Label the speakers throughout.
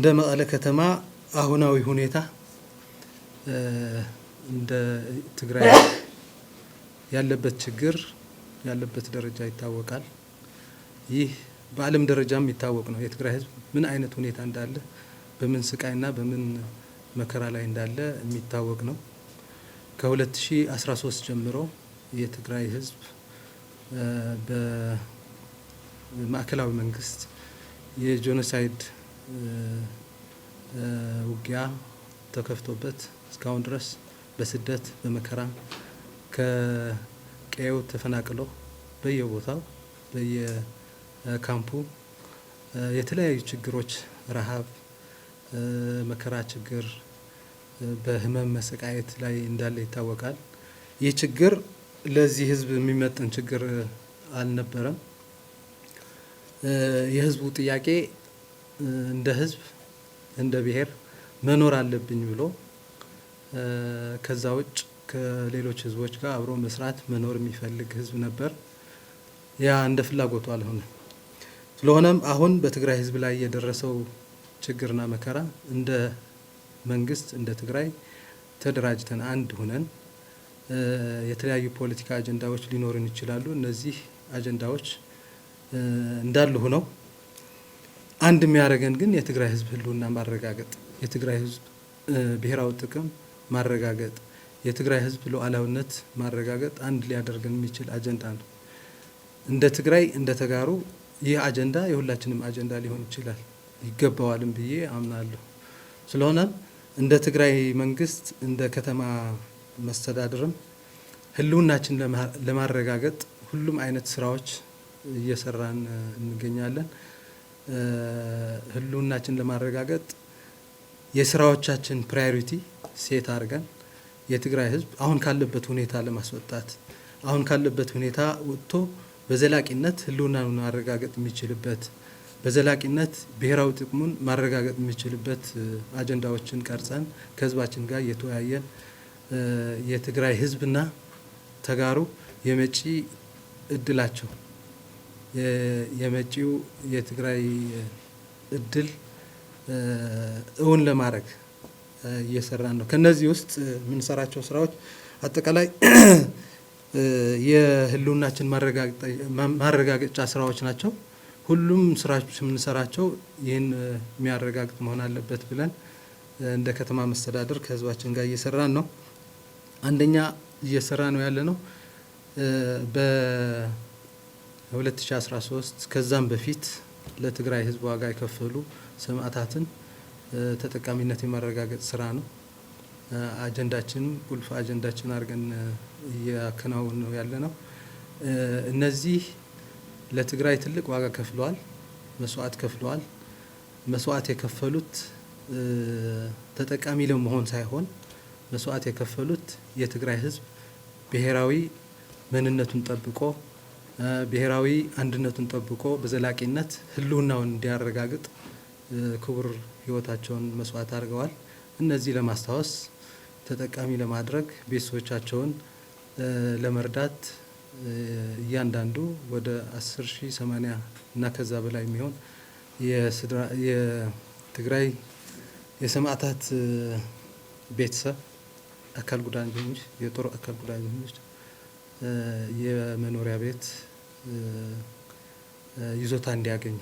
Speaker 1: እንደ መቀለ ከተማ አሁናዊ ሁኔታ እንደ ትግራይ ያለበት ችግር ያለበት ደረጃ ይታወቃል። ይህ በዓለም ደረጃም ይታወቅ ነው። የትግራይ ሕዝብ ምን አይነት ሁኔታ እንዳለ በምን ስቃይና በምን መከራ ላይ እንዳለ የሚታወቅ ነው። ከ2013 ጀምሮ የትግራይ ሕዝብ በማዕከላዊ መንግስት የጄኖሳይድ ውጊያ ተከፍቶበት እስካሁን ድረስ በስደት በመከራ ከቀየው ተፈናቅሎ በየቦታው በየካምፑ የተለያዩ ችግሮች ረሃብ፣ መከራ፣ ችግር በህመም መሰቃየት ላይ እንዳለ ይታወቃል። ይህ ችግር ለዚህ ህዝብ የሚመጥን ችግር አልነበረም። የህዝቡ ጥያቄ እንደ ህዝብ እንደ ብሔር መኖር አለብኝ ብሎ ከዛ ውጭ ከሌሎች ህዝቦች ጋር አብሮ መስራት መኖር የሚፈልግ ህዝብ ነበር። ያ እንደ ፍላጎቱ አልሆነም። ስለሆነም አሁን በትግራይ ህዝብ ላይ የደረሰው ችግርና መከራ እንደ መንግስት እንደ ትግራይ ተደራጅተን አንድ ሆነን የተለያዩ ፖለቲካ አጀንዳዎች ሊኖሩን ይችላሉ። እነዚህ አጀንዳዎች እንዳሉ ሆነው አንድ የሚያደርገን ግን የትግራይ ህዝብ ህልውና ማረጋገጥ፣ የትግራይ ህዝብ ብሔራዊ ጥቅም ማረጋገጥ፣ የትግራይ ህዝብ ሉዓላዊነት ማረጋገጥ አንድ ሊያደርገን የሚችል አጀንዳ ነው። እንደ ትግራይ እንደ ተጋሩ ይህ አጀንዳ የሁላችንም አጀንዳ ሊሆን ይችላል ይገባዋልም ብዬ አምናለሁ። ስለሆነም እንደ ትግራይ መንግስት እንደ ከተማ መስተዳድርም ህልውናችን ለማረጋገጥ ሁሉም አይነት ስራዎች እየሰራን እንገኛለን። ህልውናችን ለማረጋገጥ የስራዎቻችን ፕራዮሪቲ ሴት አድርገን የትግራይ ህዝብ አሁን ካለበት ሁኔታ ለማስወጣት አሁን ካለበት ሁኔታ ወጥቶ በዘላቂነት ህልውናውን ማረጋገጥ የሚችልበት በዘላቂነት ብሔራዊ ጥቅሙን ማረጋገጥ የሚችልበት አጀንዳዎችን ቀርጸን ከህዝባችን ጋር እየተወያየን የትግራይ ህዝብና ተጋሩ የመጪ እድላቸው የመጪው የትግራይ እድል እውን ለማድረግ እየሰራን ነው። ከነዚህ ውስጥ የምንሰራቸው ስራዎች አጠቃላይ የህልውናችን ማረጋገጫ ስራዎች ናቸው። ሁሉም ስራዎች የምንሰራቸው ይህን የሚያረጋግጥ መሆን አለበት ብለን እንደ ከተማ መስተዳደር ከህዝባችን ጋር እየሰራን ነው። አንደኛ እየሰራ ነው ያለ ነው በ2013 ከዛም በፊት ለትግራይ ህዝብ ዋጋ የከፈሉ ሰማዕታትን ተጠቃሚነት የማረጋገጥ ስራ ነው። አጀንዳችን ቁልፍ አጀንዳችን አድርገን እያከናወን ነው ያለ ነው። እነዚህ ለትግራይ ትልቅ ዋጋ ከፍለዋል፣ መስዋዕት ከፍለዋል። መስዋዕት የከፈሉት ተጠቃሚ ለመሆን ሳይሆን መስዋዕት የከፈሉት የትግራይ ህዝብ ብሔራዊ ማንነቱን ጠብቆ ብሔራዊ አንድነቱን ጠብቆ በዘላቂነት ህልውናውን እንዲያረጋግጥ ክቡር ህይወታቸውን መስዋዕት አድርገዋል። እነዚህ ለማስታወስ ተጠቃሚ ለማድረግ ቤተሰቦቻቸውን ለመርዳት እያንዳንዱ ወደ 10,080 እና ከዛ በላይ የሚሆን የትግራይ የሰማዕታት ቤተሰብ አካል ጉዳተኞች የጦር አካል ጉዳተኞች የመኖሪያ ቤት ይዞታ እንዲያገኙ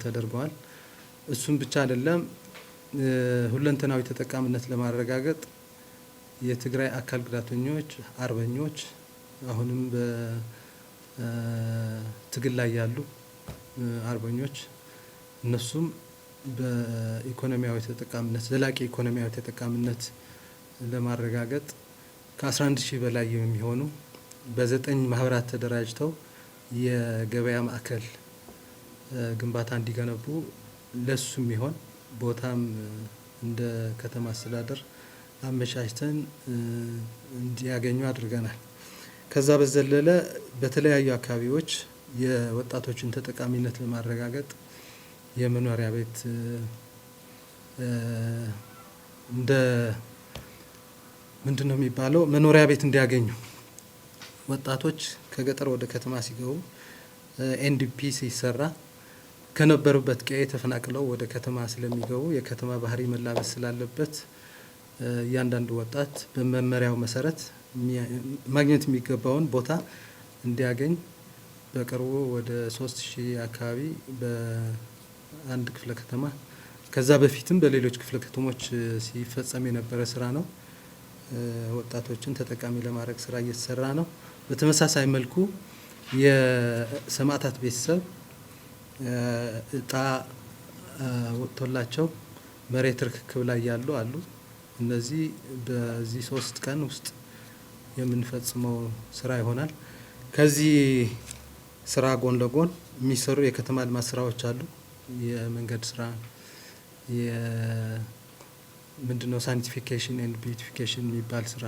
Speaker 1: ተደርገዋል። እሱም ብቻ አይደለም፣ ሁለንተናዊ ተጠቃሚነት ለማረጋገጥ የትግራይ አካል ጉዳተኞች አርበኞች አሁንም በትግል ላይ ያሉ አርበኞች እነሱም በኢኮኖሚያዊ ተጠቃሚነት ዘላቂ ኢኮኖሚያዊ ተጠቃሚነት ለማረጋገጥ ከ11,000 በላይ የሚሆኑ በ9 ማህበራት ተደራጅተው የገበያ ማዕከል ግንባታ እንዲገነቡ ለሱም ይሆን ቦታም እንደ ከተማ አስተዳደር አመቻችተን እንዲያገኙ አድርገናል። ከዛ በዘለለ በተለያዩ አካባቢዎች የወጣቶችን ተጠቃሚነት ለማረጋገጥ የመኖሪያ ቤት እንደ ምንድነው የሚባለው መኖሪያ ቤት እንዲያገኙ ወጣቶች ከገጠር ወደ ከተማ ሲገቡ ኤንዲፒ ሲሰራ ከነበሩበት ቀዬ ተፈናቅለው ወደ ከተማ ስለሚገቡ የከተማ ባህሪ መላበስ ስላለበት እያንዳንዱ ወጣት በመመሪያው መሰረት ማግኘት የሚገባውን ቦታ እንዲያገኝ በቅርቡ ወደ 3000 አካባቢ በአንድ ክፍለ ከተማ ከዛ በፊትም በሌሎች ክፍለ ከተሞች ሲፈጸም የነበረ ስራ ነው። ወጣቶችን ተጠቃሚ ለማድረግ ስራ እየተሰራ ነው። በተመሳሳይ መልኩ የሰማዕታት ቤተሰብ እጣ ወጥቶላቸው መሬት ርክክብ ላይ ያሉ አሉ። እነዚህ በዚህ 3 ቀን ውስጥ የምንፈጽመው ስራ ይሆናል። ከዚህ ስራ ጎን ለጎን የሚሰሩ የከተማ ልማት ስራዎች አሉ። የመንገድ ስራ፣ ምንድነው ሳኒቲፊኬሽን ኤንድ ቢዩቲፊኬሽን የሚባል ስራ፣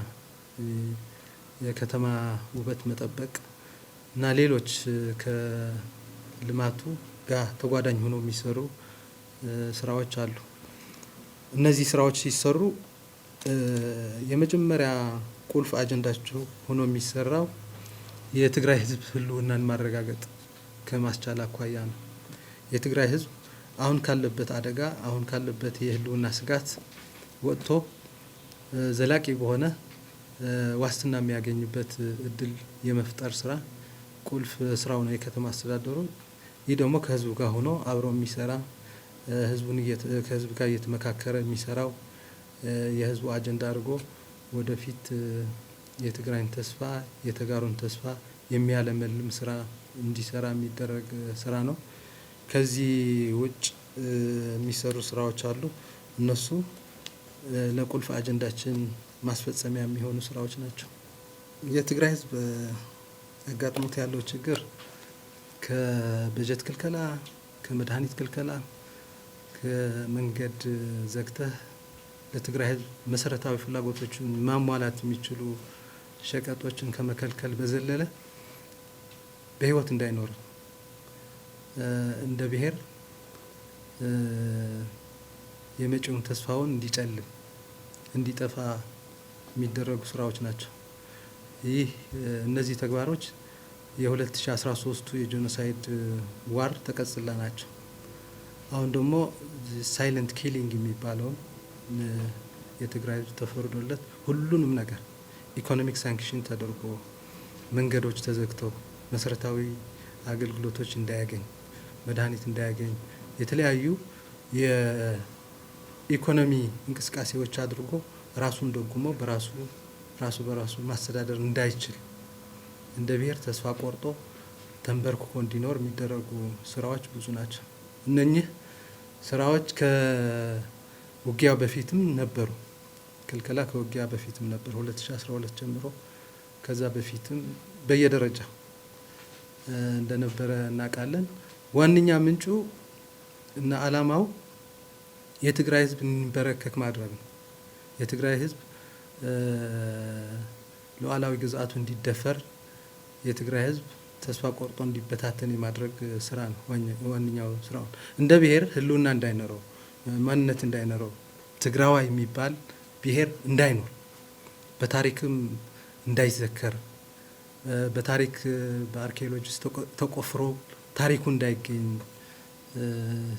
Speaker 1: የከተማ ውበት መጠበቅ እና ሌሎች ከልማቱ ጋር ተጓዳኝ ሆነው የሚሰሩ ስራዎች አሉ። እነዚህ ስራዎች ሲሰሩ የመጀመሪያ ቁልፍ አጀንዳቸው ሆኖ የሚሰራው የትግራይ ህዝብ ህልውናን ማረጋገጥ ከማስቻል አኳያ ነው። የትግራይ ህዝብ አሁን ካለበት አደጋ፣ አሁን ካለበት የህልውና ስጋት ወጥቶ ዘላቂ በሆነ ዋስትና የሚያገኝበት እድል የመፍጠር ስራ ቁልፍ ስራው ነው የከተማ አስተዳደሩ። ይህ ደግሞ ከህዝቡ ጋር ሆኖ አብሮ የሚሰራ ከህዝብ ጋር እየተመካከረ የሚሰራው የህዝቡ አጀንዳ አድርጎ ወደፊት የትግራይን ተስፋ የተጋሩን ተስፋ የሚያለመልም ስራ እንዲሰራ የሚደረግ ስራ ነው። ከዚህ ውጭ የሚሰሩ ስራዎች አሉ። እነሱ ለቁልፍ አጀንዳችን ማስፈጸሚያ የሚሆኑ ስራዎች ናቸው። የትግራይ ህዝብ አጋጥሞት ያለው ችግር ከበጀት ክልከላ፣ ከመድኃኒት ክልከላ፣ ከመንገድ ዘግተህ ለትግራይ ህዝብ መሰረታዊ ፍላጎቶችን ማሟላት የሚችሉ ሸቀጦችን ከመከልከል በዘለለ በህይወት እንዳይኖር እንደ ብሔር የመጪውን ተስፋውን እንዲጨልም እንዲጠፋ የሚደረጉ ስራዎች ናቸው። እነዚህ ተግባሮች የ2013ቱ የጄኖሳይድ ዋር ተቀጽላ ናቸው። አሁን ደግሞ ሳይለንት ኪሊንግ የሚባለውን የትግራይ ህዝብ ተፈርዶለት ሁሉንም ነገር ኢኮኖሚክ ሳንክሽን ተደርጎ መንገዶች ተዘግተው መሰረታዊ አገልግሎቶች እንዳያገኝ፣ መድኃኒት እንዳያገኝ፣ የተለያዩ የኢኮኖሚ እንቅስቃሴዎች አድርጎ ራሱን ደጉሞ በራሱ ማስተዳደር እንዳይችል እንደ ብሔር ተስፋ ቆርጦ ተንበርክኮ እንዲኖር የሚደረጉ ስራዎች ብዙ ናቸው። እነኚህ ስራዎች ከውጊያው በፊትም ነበሩ። ክልከላ ከውጊያ በፊትም ነበር 2012 ጀምሮ። ከዛ በፊትም በየደረጃው እንደነበረ እናውቃለን። ዋነኛ ምንጩ እና አላማው የትግራይ ህዝብ እንዲበረከክ ማድረግ ነው። የትግራይ ህዝብ ሉዓላዊ ግዛቱ እንዲደፈር፣ የትግራይ ህዝብ ተስፋ ቆርጦ እንዲበታተን የማድረግ ስራ ነው ዋነኛው ስራው። እንደ ብሔር ህልውና እንዳይኖረው፣ ማንነት እንዳይኖረው፣ ትግራዋይ የሚባል ብሔር እንዳይኖር፣ በታሪክም እንዳይዘከር፣ በታሪክ በአርኪኦሎጂስት ተቆፍሮ ታሪኩ እንዳይገኝ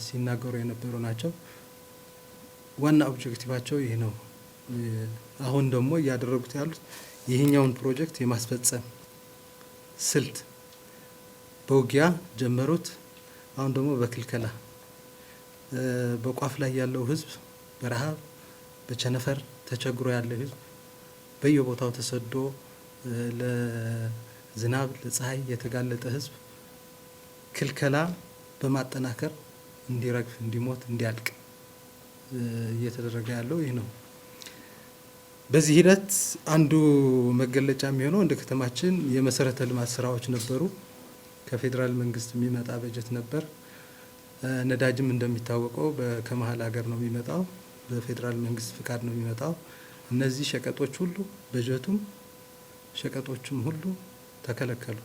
Speaker 1: ሲናገሩ የነበሩ ናቸው። ዋና ኦብጀክቲቫቸው ይህ ነው። አሁን ደግሞ እያደረጉት ያሉት ይህኛውን ፕሮጀክት የማስፈጸም ስልት በውጊያ ጀመሩት። አሁን ደግሞ በክልከላ በቋፍ ላይ ያለው ህዝብ በረሃብ በቸነፈር ተቸግሮ ያለ ህዝብ በየቦታው ተሰዶ ለዝናብ ለፀሐይ የተጋለጠ ህዝብ ክልከላ በማጠናከር እንዲረግፍ፣ እንዲሞት፣ እንዲያልቅ እየተደረገ ያለው ይህ ነው። በዚህ ሂደት አንዱ መገለጫ የሚሆነው እንደ ከተማችን የመሰረተ ልማት ስራዎች ነበሩ። ከፌዴራል መንግስት የሚመጣ በጀት ነበር። ነዳጅም እንደሚታወቀው ከመሀል ሀገር ነው የሚመጣው፣ በፌዴራል መንግስት ፍቃድ ነው የሚመጣው። እነዚህ ሸቀጦች ሁሉ በጀቱም ሸቀጦችም ሁሉ ተከለከሉ።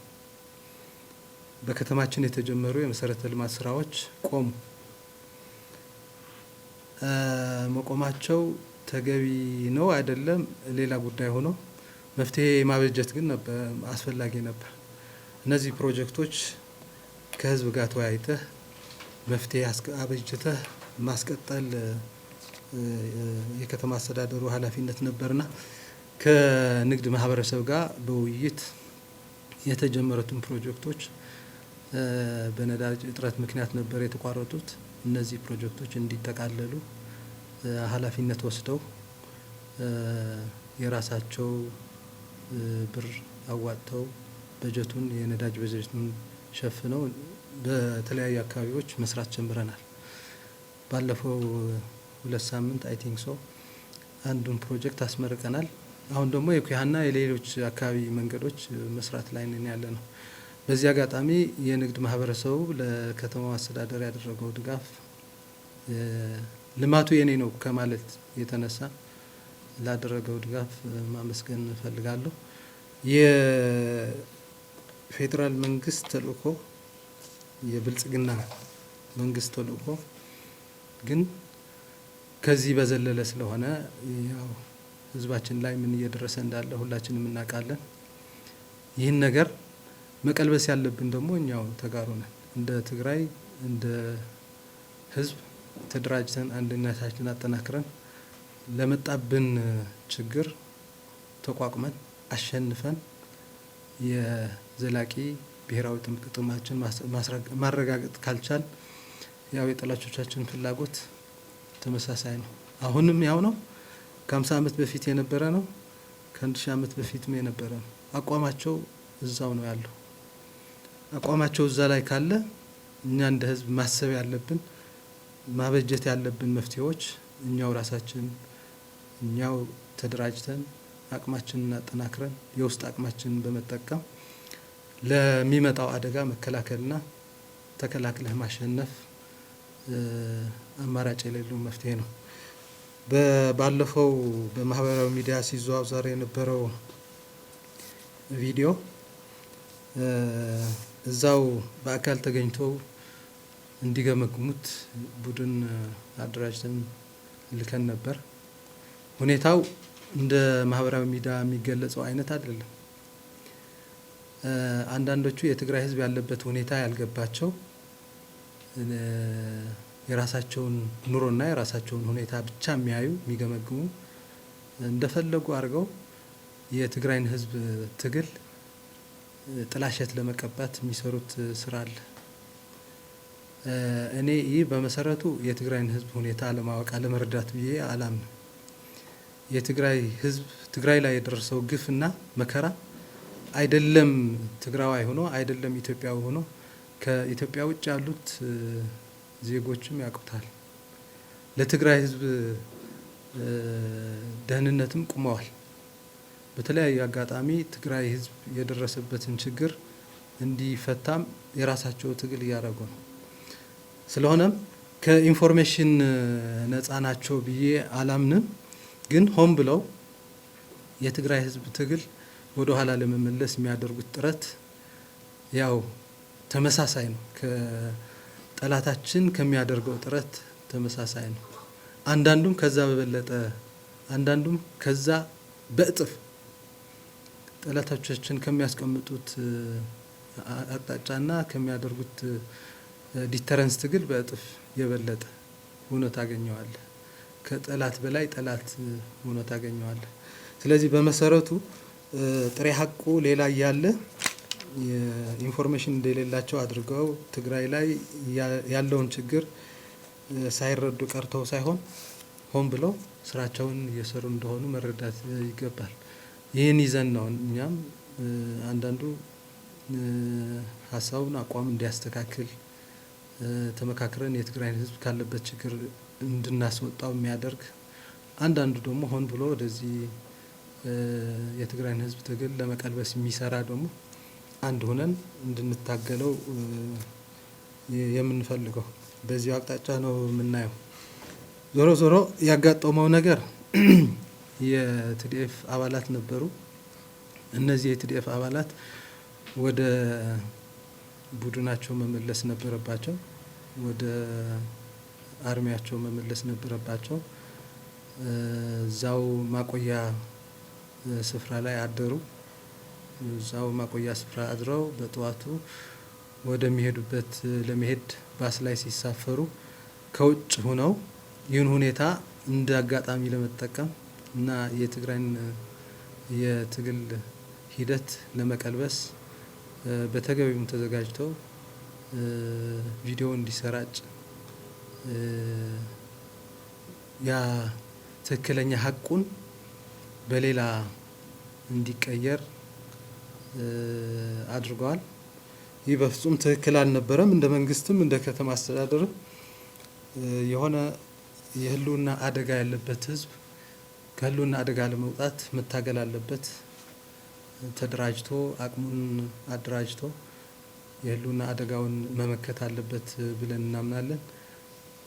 Speaker 1: በከተማችን የተጀመሩ የመሰረተ ልማት ስራዎች ቆሙ። መቆማቸው ተገቢ ነው አይደለም ሌላ ጉዳይ ሆኖ መፍትሄ የማበጀት ግን አስፈላጊ ነበር። እነዚህ ፕሮጀክቶች ከህዝብ ጋር ተወያይተህ መፍትሄ አበጅተህ ማስቀጠል የከተማ አስተዳደሩ ኃላፊነት ነበርና ከንግድ ማህበረሰብ ጋር በውይይት የተጀመሩትን ፕሮጀክቶች በነዳጅ እጥረት ምክንያት ነበር የተቋረጡት። እነዚህ ፕሮጀክቶች እንዲጠቃለሉ ኃላፊነት ወስደው የራሳቸው ብር አዋጥተው በጀቱን የነዳጅ በጀቱን ሸፍነው በተለያዩ አካባቢዎች መስራት ጀምረናል። ባለፈው 2 ሳምንት አይ ቲንክ ሶ አንዱን ፕሮጀክት አስመርቀናል። አሁን ደግሞ የኩያና የሌሎች አካባቢ መንገዶች መስራት ላይ ነን ያለነው። በዚህ አጋጣሚ የንግድ ማህበረሰቡ ለከተማው አስተዳደር ያደረገው ድጋፍ ልማቱ የኔ ነው ከማለት የተነሳ ላደረገው ድጋፍ ማመስገን እፈልጋለሁ። የፌዴራል መንግስት ተልእኮ የብልጽግና መንግስት ተልእኮ ግን ከዚህ በዘለለ ስለሆነ ያው ህዝባችን ላይ ምን እየደረሰ እንዳለ ሁላችንም እናውቃለን። ይህን ነገር መቀልበስ ያለብን ደግሞ እኛው ተጋሩ ነን። እንደ ትግራይ እንደ ህዝብ ተደራጅተን አንድነታችንን አጠናክረን ለመጣብን ችግር ተቋቁመን አሸንፈን የዘላቂ ብሔራዊ ጥቅማችን ማረጋገጥ ካልቻል ያው የጠላቶቻችን ፍላጎት ተመሳሳይ ነው። አሁንም ያው ነው። ከ50 ዓመት በፊት የነበረ ነው። ከ1000 ዓመት በፊትም የነበረ ነው። አቋማቸው እዛው ነው ያለው። አቋማቸው እዛ ላይ ካለ እኛ እንደ ህዝብ ማሰብ ያለብን ማበጀት ያለብን መፍትሄዎች እኛው ራሳችን እኛው ተደራጅተን አቅማችንን አጠናክረን የውስጥ አቅማችንን በመጠቀም ለሚመጣው አደጋ መከላከልና ተከላክለህ ማሸነፍ አማራጭ የሌለው መፍትሄ ነው። ባለፈው በማህበራዊ ሚዲያ ሲዘዋወር የነበረው ቪዲዮ እዛው በአካል ተገኝተው እንዲገመግሙት ቡድን አደራጅተን ልከን ነበር። ሁኔታው እንደ ማህበራዊ ሚዲያ የሚገለጸው አይነት አይደለም። አንዳንዶቹ የትግራይ ህዝብ ያለበት ሁኔታ ያልገባቸው የራሳቸውን ኑሮና የራሳቸውን ሁኔታ ብቻ የሚያዩ የሚገመግሙ እንደፈለጉ አድርገው የትግራይን ህዝብ ትግል ጥላሸት ለመቀባት የሚሰሩት ስራ አለ። እኔ ይህ በመሰረቱ የትግራይን ህዝብ ሁኔታ ለማወቅ አለመረዳት ብዬ አላምንም። የትግራይ ህዝብ ትግራይ ላይ የደረሰው ግፍና መከራ አይደለም ትግራዋይ ሆኖ አይደለም ኢትዮጵያዊ ሆኖ ከኢትዮጵያ ውጭ ያሉት ዜጎችም ያውቁታል። ለትግራይ ህዝብ ደህንነትም ቁመዋል። በተለያዩ አጋጣሚ ትግራይ ህዝብ የደረሰበትን ችግር እንዲፈታም የራሳቸው ትግል እያደረጉ ነው። ስለሆነም ከኢንፎርሜሽን ነፃ ናቸው ብዬ አላምንም። ግን ሆን ብለው የትግራይ ህዝብ ትግል ወደ ኋላ ለመመለስ የሚያደርጉት ጥረት ያው ተመሳሳይ ነው። ከጠላታችን ከሚያደርገው ጥረት ተመሳሳይ ነው። አንዳንዱም ከዛ በበለጠ አንዳንዱም ከዛ በእጥፍ ጠላቶቻችን ከሚያስቀምጡት አቅጣጫና ከሚያደርጉት ዲተረንስ ትግል በእጥፍ የበለጠ ሆኖ ታገኘዋለህ። ከጠላት በላይ ጠላት ሆኖ ታገኘዋለህ። ስለዚህ በመሰረቱ ጥሬ ሀቁ ሌላ እያለ ኢንፎርሜሽን እንደሌላቸው አድርገው ትግራይ ላይ ያለውን ችግር ሳይረዱ ቀርተው ሳይሆን ሆን ብለው ስራቸውን እየሰሩ እንደሆኑ መረዳት ይገባል። ይህን ይዘን ነው እኛም አንዳንዱ ሀሳቡን አቋም እንዲያስተካክል ተመካክረን የትግራይን ህዝብ ካለበት ችግር እንድናስወጣው የሚያደርግ፣ አንዳንዱ ደግሞ ሆን ብሎ ወደዚህ የትግራይን ህዝብ ትግል ለመቀልበስ የሚሰራ ደግሞ አንድ ሆነን እንድንታገለው የምንፈልገው በዚህ አቅጣጫ ነው የምናየው። ዞሮ ዞሮ ያጋጠመው ነገር የቲዲኤፍ አባላት ነበሩ። እነዚህ የቲዲኤፍ አባላት ወደ ቡድናቸው መመለስ ነበረባቸው፣ ወደ አርሚያቸው መመለስ ነበረባቸው። እዛው ማቆያ ስፍራ ላይ አደሩ። እዛው ማቆያ ስፍራ አድረው በጠዋቱ ወደሚሄዱበት ለመሄድ ባስ ላይ ሲሳፈሩ ከውጭ ሆነው ይህን ሁኔታ እንደ አጋጣሚ ለመጠቀም እና የትግራይን የትግል ሂደት ለመቀልበስ በተገቢው ተዘጋጅተው ቪዲዮ እንዲሰራጭ ያ ትክክለኛ ሐቁን በሌላ እንዲቀየር አድርገዋል። ይህ በፍጹም ትክክል አልነበረም። እንደ መንግስትም እንደ ከተማ አስተዳደር የሆነ የህልውና አደጋ ያለበት ህዝብ ከህልውና አደጋ ለመውጣት መታገል አለበት። ተደራጅቶ አቅሙን አደራጅቶ የህልውና አደጋውን መመከት አለበት ብለን እናምናለን።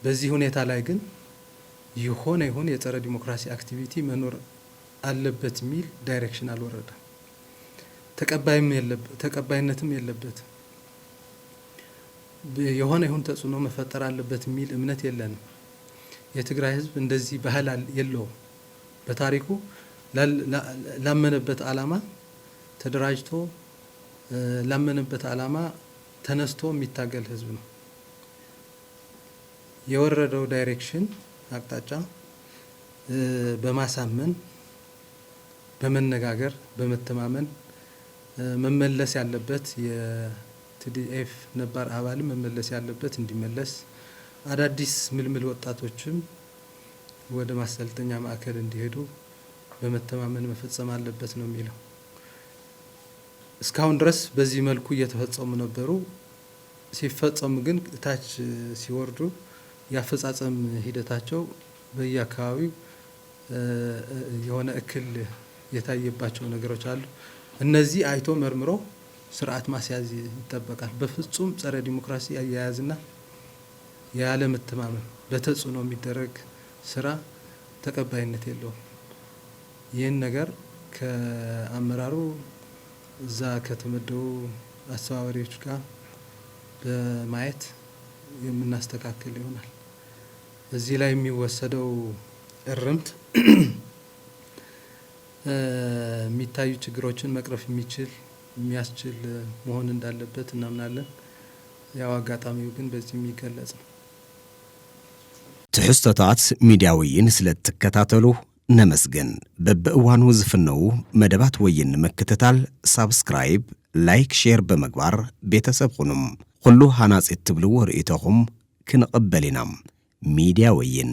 Speaker 1: በዚህ ሁኔታ ላይ ግን የሆነ የጸረ ዲሞክራሲ አክቲቪቲ መኖር አለበት የሚል ዳይሬክሽን አልወረደም። ተቀባይነትም የለበት። የሆነ ተጽዕኖ መፈጠር አለበት የሚል እምነት የለንም። የትግራይ ህዝብ እንደዚህ ባህል የለውም። በታሪኩ ላመነበት ዓላማ ተደራጅቶ ላመነበት ዓላማ ተነስቶ የሚታገል ህዝብ ነው። የወረደው ዳይሬክሽን አቅጣጫ በማሳመን በመነጋገር በመተማመን መመለስ ያለበት የቲዲኤፍ ነባር አባል መመለስ ያለበት እንዲመለስ አዳዲስ ምልምል ወጣቶችም ወደ ማሰልጠኛ ማዕከል እንዲሄዱ በመተማመን መፈጸም አለበት ነው የሚለው። እስካሁን ድረስ በዚህ መልኩ እየተፈጸሙ ነበሩ። ሲፈጸሙ ግን ታች ሲወርዱ ያፈጻጸም ሂደታቸው በየአካባቢው የሆነ እክል የታየባቸው ነገሮች አሉ። እነዚህ አይቶ መርምሮ ስርዓት ማስያዝ ይጠበቃል። በፍጹም ጸረ ዲሞክራሲ አያያዝና ያለ መተማመን በተጽዕኖ የሚደረግ ስራ ተቀባይነት የለውም። ይህን ነገር ከአመራሩ እዛ ከተመደቡ አስተባባሪዎች ጋር በማየት የምናስተካክል ይሆናል። እዚህ ላይ የሚወሰደው እርምት የሚታዩ ችግሮችን መቅረፍ የሚያስችል መሆን እንዳለበት እናምናለን። ያው አጋጣሚው ግን በዚህ የሚገለጽ ነው።
Speaker 2: ትሕዝቶታት ሚድያዊን ስለተከታተሉ ነመስገን። በበእዋኑ ዝፍነው መደባት ወይን መከታተል፣ ሳብስክራይብ፣ ላይክ፣ ሼር በመግባር ቤተሰብ ሁኑም። ሁሉ ሃናጽ ትብልዎ ርእይቶኹም ክንቅበል ኢና። ሚድያ ወይን